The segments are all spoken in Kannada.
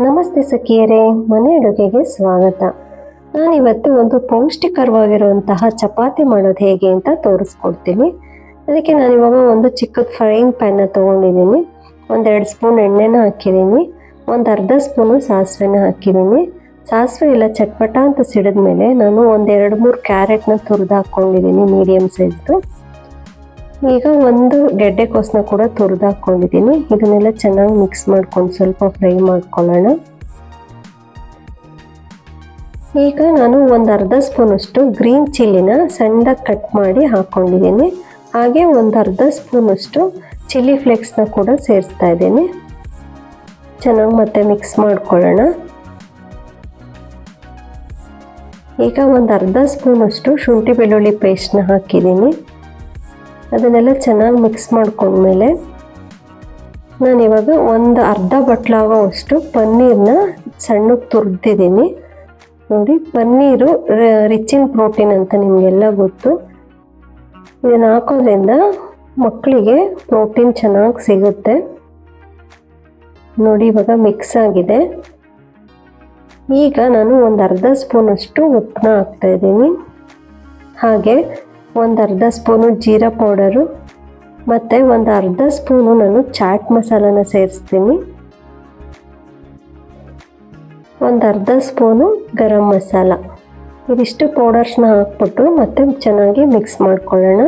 ನಮಸ್ತೆ ಸಖಿಯರೇ, ಮನೆ ಅಡುಗೆಗೆ ಸ್ವಾಗತ. ನಾನಿವತ್ತು ಒಂದು ಪೌಷ್ಟಿಕರವಾಗಿರುವಂತಹ ಚಪಾತಿ ಮಾಡೋದು ಹೇಗೆ ಅಂತ ತೋರಿಸ್ಕೊಡ್ತೀನಿ. ಅದಕ್ಕೆ ನಾನಿವಾಗ ಒಂದು ಚಿಕ್ಕದ ಫ್ರೈಯಿಂಗ್ ಪ್ಯಾನ್ನ ತೊಗೊಂಡಿದ್ದೀನಿ. ಒಂದೆರಡು ಸ್ಪೂನ್ ಎಣ್ಣೆನ ಹಾಕಿದ್ದೀನಿ. ಒಂದು ಅರ್ಧ ಸ್ಪೂನು ಸಾಸಿವೆನ ಹಾಕಿದ್ದೀನಿ. ಸಾಸಿವೆ ಎಲ್ಲ ಚಟ್ಪಟ ಅಂತ ಸಿಡಿದ ಮೇಲೆ ನಾನು ಒಂದೆರಡು ಮೂರು ಕ್ಯಾರೆಟ್ನ ತುರಿದು ಹಾಕ್ಕೊಂಡಿದ್ದೀನಿ, ಮೀಡಿಯಮ್ ಸೈಜ್ದು. ಈಗ ಒಂದು ಗೆಡ್ಡೆಕೋಸನ್ನ ಕೂಡ ತುರಿದು ಹಾಕ್ಕೊಂಡಿದ್ದೀನಿ. ಇದನ್ನೆಲ್ಲ ಚೆನ್ನಾಗಿ ಮಿಕ್ಸ್ ಮಾಡ್ಕೊಂಡು ಸ್ವಲ್ಪ ಫ್ರೈ ಮಾಡ್ಕೊಳ್ಳೋಣ. ಈಗ ನಾನು ಒಂದು ಅರ್ಧ ಸ್ಪೂನಷ್ಟು ಗ್ರೀನ್ ಚಿಲ್ಲಿನ ಸಣ್ಣದಾಗಿ ಕಟ್ ಮಾಡಿ ಹಾಕ್ಕೊಂಡಿದ್ದೀನಿ. ಹಾಗೆ ಒಂದು ಅರ್ಧ ಸ್ಪೂನಷ್ಟು ಚಿಲ್ಲಿ ಫ್ಲೇಕ್ಸ್ನ ಕೂಡ ಸೇರಿಸ್ತಾ ಇದ್ದೀನಿ. ಚೆನ್ನಾಗಿ ಮತ್ತೆ ಮಿಕ್ಸ್ ಮಾಡ್ಕೊಳ್ಳೋಣ. ಈಗ ಒಂದು ಅರ್ಧ ಸ್ಪೂನಷ್ಟು ಶುಂಠಿ ಬೆಳ್ಳುಳ್ಳಿ ಪೇಸ್ಟ್ನ ಹಾಕಿದ್ದೀನಿ. ಅದನ್ನೆಲ್ಲ ಚೆನ್ನಾಗಿ ಮಿಕ್ಸ್ ಮಾಡ್ಕೊಂಡ್ಮೇಲೆ ನಾನಿವಾಗ ಒಂದು ಅರ್ಧ ಬಟ್ಲಾಗೋವಷ್ಟು ಪನ್ನೀರನ್ನ ಸಣ್ಣಕ್ಕೆ ತುರಿದಿದ್ದೀನಿ. ನೋಡಿ, ಪನ್ನೀರು ರಿಚ್ ಇನ್ ಪ್ರೋಟೀನ್ ಅಂತ ನಿಮಗೆಲ್ಲ ಗೊತ್ತು. ಇದನ್ನು ಹಾಕೋದ್ರಿಂದ ಮಕ್ಕಳಿಗೆ ಪ್ರೋಟೀನ್ ಚೆನ್ನಾಗಿ ಸಿಗುತ್ತೆ. ನೋಡಿ, ಇವಾಗ ಮಿಕ್ಸ್ ಆಗಿದೆ. ಈಗ ನಾನು ಒಂದು ಅರ್ಧ ಸ್ಪೂನಷ್ಟು ಉಪ್ಪನ್ನ ಹಾಕ್ತಾಯಿದ್ದೀನಿ. ಹಾಗೆ ಒಂದು ಅರ್ಧ ಸ್ಪೂನು ಜೀರಾ ಪೌಡರು ಮತ್ತು ಒಂದು ಅರ್ಧ ಸ್ಪೂನು ನಾನು ಚಾಟ್ ಮಸಾಲಾನ ಸೇರಿಸ್ತೀನಿ. ಒಂದು ಅರ್ಧ ಸ್ಪೂನು ಗರಂ ಮಸಾಲ. ಇದಿಷ್ಟು ಪೌಡರ್ಸ್ನ ಹಾಕ್ಬಿಟ್ಟು ಮತ್ತೆ ಚೆನ್ನಾಗಿ ಮಿಕ್ಸ್ ಮಾಡ್ಕೊಳ್ಳೋಣ.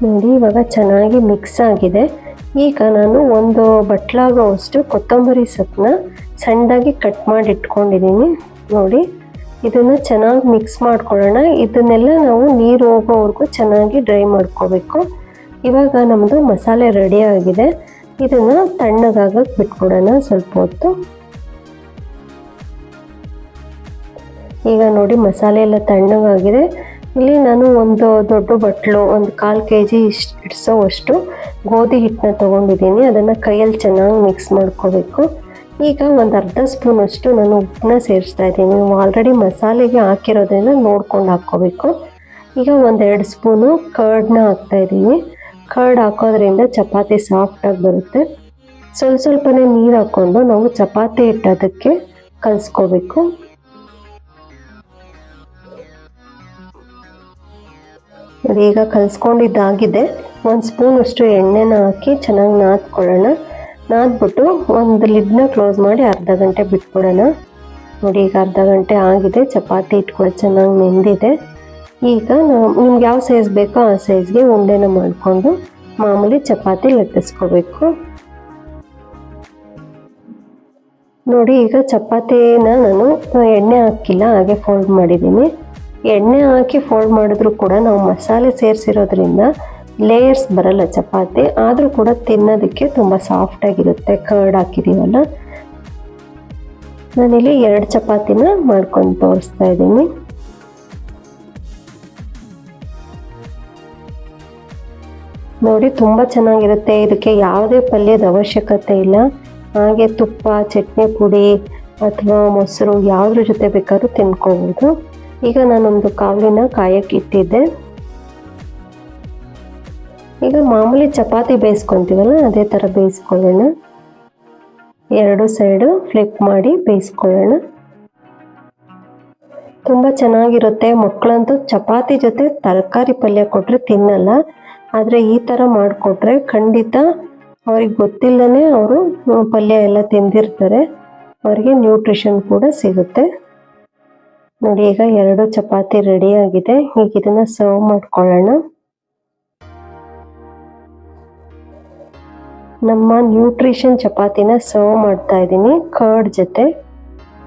ನೋಡಿ, ಇವಾಗ ಚೆನ್ನಾಗಿ ಮಿಕ್ಸ್ ಆಗಿದೆ. ಈಗ ನಾನು ಒಂದು ಬಟ್ಲಾಗೋವಷ್ಟು ಕೊತ್ತಂಬರಿ ಸೊಪ್ಪನ್ನ ಸಣ್ಣದಾಗಿ ಕಟ್ ಮಾಡಿ ಇಟ್ಕೊಂಡಿದ್ದೀನಿ. ನೋಡಿ, ಇದನ್ನು ಚೆನ್ನಾಗಿ ಮಿಕ್ಸ್ ಮಾಡ್ಕೊಳ್ಳೋಣ. ಇದನ್ನೆಲ್ಲ ನಾವು ನೀರು ಹೋಗೋವರೆಗೂ ಚೆನ್ನಾಗಿ ಡ್ರೈ ಮಾಡ್ಕೋಬೇಕು. ಇವಾಗ ನಮ್ಮದು ಮಸಾಲೆ ರೆಡಿ ಆಗಿದೆ. ಇದನ್ನು ತಣ್ಣಗಾಗಕ್ಕೆ ಬಿಟ್ಬಿಡೋಣ ಸ್ವಲ್ಪ ಹೊತ್ತು. ಈಗ ನೋಡಿ, ಮಸಾಲೆ ಎಲ್ಲ ತಣ್ಣಗಾಗಿದೆ. ಇಲ್ಲಿ ನಾನು ಒಂದು ದೊಡ್ಡ ಬಟ್ಲು, ಒಂದು 1/4 kg ಇಡಿಸೋವಷ್ಟು ಗೋಧಿ ಹಿಟ್ಟನ್ನ ತೊಗೊಂಡಿದ್ದೀನಿ. ಅದನ್ನು ಕೈಯಲ್ಲಿ ಚೆನ್ನಾಗಿ ಮಿಕ್ಸ್ ಮಾಡ್ಕೋಬೇಕು. ಈಗ ಒಂದು ಅರ್ಧ ಸ್ಪೂನಷ್ಟು ನಾನು ಉಪ್ಪನ್ನ ಸೇರಿಸ್ತಾ ಇದ್ದೀನಿ. ನೀವು ಆಲ್ರೆಡಿ ಮಸಾಲೆಗೆ ಹಾಕಿರೋದ್ರಿಂದ ನೋಡ್ಕೊಂಡು ಹಾಕ್ಕೋಬೇಕು. ಈಗ ಒಂದೆರಡು ಸ್ಪೂನು ಕರ್ಡ್ನ ಹಾಕ್ತಾಯಿದ್ದೀನಿ. ಕರ್ಡ್ ಹಾಕೋದ್ರಿಂದ ಚಪಾತಿ ಸಾಫ್ಟಾಗಿ ಬರುತ್ತೆ. ಸ್ವಲ್ಪನೇ ನೀರು ಹಾಕ್ಕೊಂಡು ನಾವು ಚಪಾತಿ ಹಿಟ್ಟು ಅದಕ್ಕೆ ಕಲಿಸ್ಕೋಬೇಕು. ಈಗ ಕಲಿಸ್ಕೊಂಡಿದ್ದಾಗಿದೆ. ಒಂದು ಸ್ಪೂನಷ್ಟು ಎಣ್ಣೆನ ಹಾಕಿ ಚೆನ್ನಾಗಿ ನಾದ್ಕೊಳ್ಳೋಣ. ನಾದ್ಬಿಟ್ಟು ಒಂದು ಲಿಡ್ನ ಕ್ಲೋಸ್ ಮಾಡಿ ಅರ್ಧ ಗಂಟೆ ಬಿಟ್ಬಿಡೋಣ. ನೋಡಿ, ಈಗ ಅರ್ಧ ಗಂಟೆ ಆಗಿದೆ. ಚಪಾತಿ ಹಿಟ್ಟು ಕೂಡ ಚೆನ್ನಾಗಿ ನೆಂದಿದೆ. ಈಗ ನಿಮ್ಗೆ ಯಾವ ಸೈಜ್ ಬೇಕೋ ಆ ಸೈಜ್ಗೆ ಉಂಡೆನ ಮಾಡಿಕೊಂಡು ಮಾಮೂಲಿ ಚಪಾತಿ ಲಟ್ಟಿಸ್ಕೋಬೇಕು. ನೋಡಿ, ಈಗ ಚಪಾತಿನ ನಾನು ಎಣ್ಣೆ ಹಾಕಿಲ್ಲ, ಹಾಗೆ ಫೋಲ್ಡ್ ಮಾಡಿದ್ದೀನಿ. ಎಣ್ಣೆ ಹಾಕಿ ಫೋಲ್ಡ್ ಮಾಡಿದ್ರು ಕೂಡ ನಾವು ಮಸಾಲೆ ಸೇರಿಸಿರೋದ್ರಿಂದ ಲೇಯರ್ಸ್ ಬರಲ್ಲ ಚಪಾತಿ. ಆದರೂ ಕೂಡ ತಿನ್ನೋದಕ್ಕೆ ತುಂಬ ಸಾಫ್ಟಾಗಿರುತ್ತೆ, ಕರ್ಡ್ ಹಾಕಿದ್ದೀವಲ್ಲ. ನಾನಿಲ್ಲಿ 2 ಚಪಾತಿನ ಮಾಡ್ಕೊಂಡು ತೋರಿಸ್ತಾ ಇದ್ದೀನಿ. ನೋಡಿ, ತುಂಬ ಚೆನ್ನಾಗಿರುತ್ತೆ. ಇದಕ್ಕೆ ಯಾವುದೇ ಪಲ್ಯದ ಅವಶ್ಯಕತೆ ಇಲ್ಲ. ಹಾಗೆ ತುಪ್ಪ, ಚಟ್ನಿ ಪುಡಿ ಅಥವಾ ಮೊಸರು ಯಾವುದ್ರ ಜೊತೆ ಬೇಕಾದ್ರೂ ತಿನ್ಕೋಬೋದು. ಈಗ ನಾನೊಂದು ಕಾವಲಿನ ಕಾಯಕ್ಕೆ ಇಟ್ಟಿದ್ದೆ. ಈಗ ಮಾಮೂಲಿ ಚಪಾತಿ ಬೇಯಿಸ್ಕೊತೀವಲ್ಲ, ಅದೇ ಥರ ಬೇಯಿಸ್ಕೊಳ್ಳೋಣ. 2 ಸೈಡು ಫ್ಲಿಪ್ ಮಾಡಿ ಬೇಯಿಸ್ಕೊಳ್ಳೋಣ. ತುಂಬ ಚೆನ್ನಾಗಿರುತ್ತೆ. ಮಕ್ಕಳಂತೂ ಚಪಾತಿ ಜೊತೆ ತರಕಾರಿ ಪಲ್ಯ ಕೊಟ್ಟರೆ ತಿನ್ನಲ್ಲ. ಆದರೆ ಈ ಥರ ಮಾಡಿಕೊಟ್ರೆ ಖಂಡಿತ ಅವ್ರಿಗೆ ಗೊತ್ತಿಲ್ಲದೇ ಅವರು ಪಲ್ಯ ಎಲ್ಲ ತಿಂದಿರ್ತಾರೆ. ಅವರಿಗೆ ನ್ಯೂಟ್ರಿಷನ್ ಕೂಡ ಸಿಗುತ್ತೆ. ನೋಡಿ, ಈಗ 2 ಚಪಾತಿ ರೆಡಿಯಾಗಿದೆ. ಈಗ ಇದನ್ನು ಸರ್ವ್ ಮಾಡ್ಕೊಳ್ಳೋಣ. ನಮ್ಮ ನ್ಯೂಟ್ರಿಷನ್ ಚಪಾತಿನ ಸರ್ವ್ ಮಾಡ್ತಾ ಇದ್ದೀನಿ ಕರ್ಡ್ ಜೊತೆ.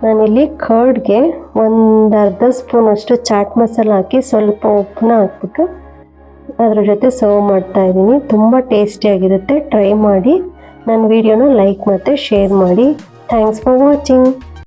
ನಾನಿಲ್ಲಿ ಕರ್ಡ್ಗೆ ಒಂದು ಅರ್ಧ ಸ್ಪೂನಷ್ಟು ಚಾಟ್ ಮಸಾಲ ಹಾಕಿ ಸ್ವಲ್ಪ ಉಪ್ಪನ್ನ ಹಾಕ್ಬಿಟ್ಟು ಅದ್ರ ಜೊತೆ ಸರ್ವ್ ಮಾಡ್ತಾ ಇದ್ದೀನಿ. ತುಂಬ ಟೇಸ್ಟಿಯಾಗಿರುತ್ತೆ. ಟ್ರೈ ಮಾಡಿ. ನನ್ನ ವಿಡಿಯೋನ ಲೈಕ್ ಮತ್ತು ಶೇರ್ ಮಾಡಿ. Thanks for watching.